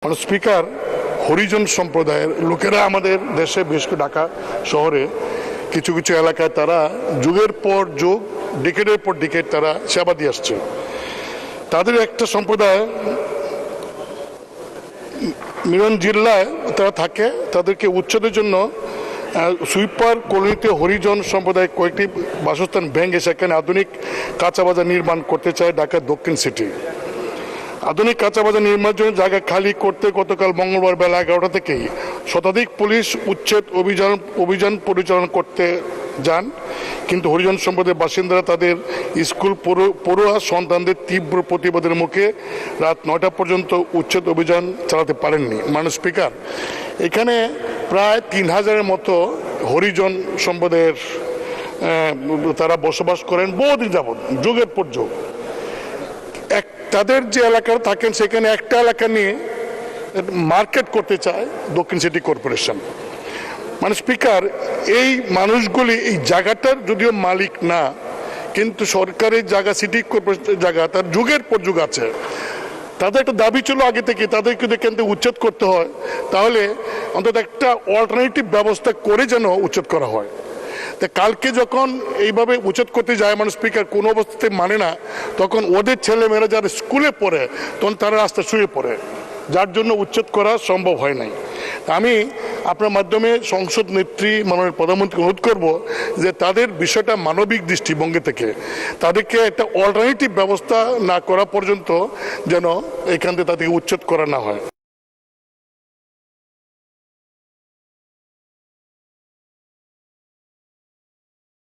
মানে স্পিকার, হরিজন সম্প্রদায়ের লোকেরা আমাদের দেশে বিশেষ করে ঢাকা শহরে কিছু কিছু এলাকায় তারা যুগের পর যুগ, ডিকেডের পর ডিকেড তারা সেবা দিয়ে আসছে। তাদের একটা সম্প্রদায় মিরন জিল্লায় তারা থাকে, তাদেরকে উচ্ছেদের জন্য সুইপার কলোনিতে হরিজন সম্প্রদায় কয়েকটি বাসস্থান ভেঙে সেখানে আধুনিক কাঁচা বাজার নির্মাণ করতে চায় ঢাকা দক্ষিণ সিটি। আধুনিক কাঁচা বাজার নির্মাণের জন্য জায়গা খালি করতে গতকাল মঙ্গলবার বেলা 11টা থেকেই শতাধিক পুলিশ উচ্ছেদ অভিযান পরিচালনা করতে যান, কিন্তু হরিজন সম্প্রদায়ের বাসিন্দারা তাদের স্কুল পড়ুয়া সন্তানদের তীব্র প্রতিবাদের মুখে রাত 9টা পর্যন্ত উচ্ছেদ অভিযান চালাতে পারেননি। মাননীয় স্পিকার, এখানে প্রায় 3000-এর মতো হরিজন সম্প্রদায়ের তারা বসবাস করেন বহুদিন যাবৎ, যুগের পর যুগ। তাদের যে এলাকায় থাকেন সেখানে একটা এলাকা নিয়ে মার্কেট করতে চায় দক্ষিণ সিটি কর্পোরেশন। মানে স্পিকার, এই মানুষগুলি এই জায়গাটার যদিও মালিক না, কিন্তু সরকারের জায়গা, সিটি কর্পোরেশনের জায়গা তার যুগের পর যুগ আছে। তাদের একটা দাবি ছিল আগে থেকে, তাদেরকে যদি এখান থেকে উচ্ছেদ করতে হয় তাহলে অন্তত একটা অল্টারনেটিভ ব্যবস্থা করে যেন উচ্ছেদ করা হয়। তা কালকে যখন এইভাবে উচ্ছেদ করতে যায়, মানে স্পিকার কোনো অবস্থাতে মানে না, তখন ওদের ছেলেমেয়েরা যারা স্কুলে পড়ে তখন তারা রাস্তা শুয়ে পড়ে, যার জন্য উচ্ছেদ করা সম্ভব হয় নাই। আমি আপনার মাধ্যমে সংসদ নেত্রী মাননীয় প্রধানমন্ত্রী অনুরোধ করব যে তাদের বিষয়টা মানবিক দৃষ্টিভঙ্গি থেকে তাদেরকে একটা অল্টারনেটিভ ব্যবস্থা না করা পর্যন্ত যেন এখান থেকে তাদেরকে উচ্ছেদ করা না হয়।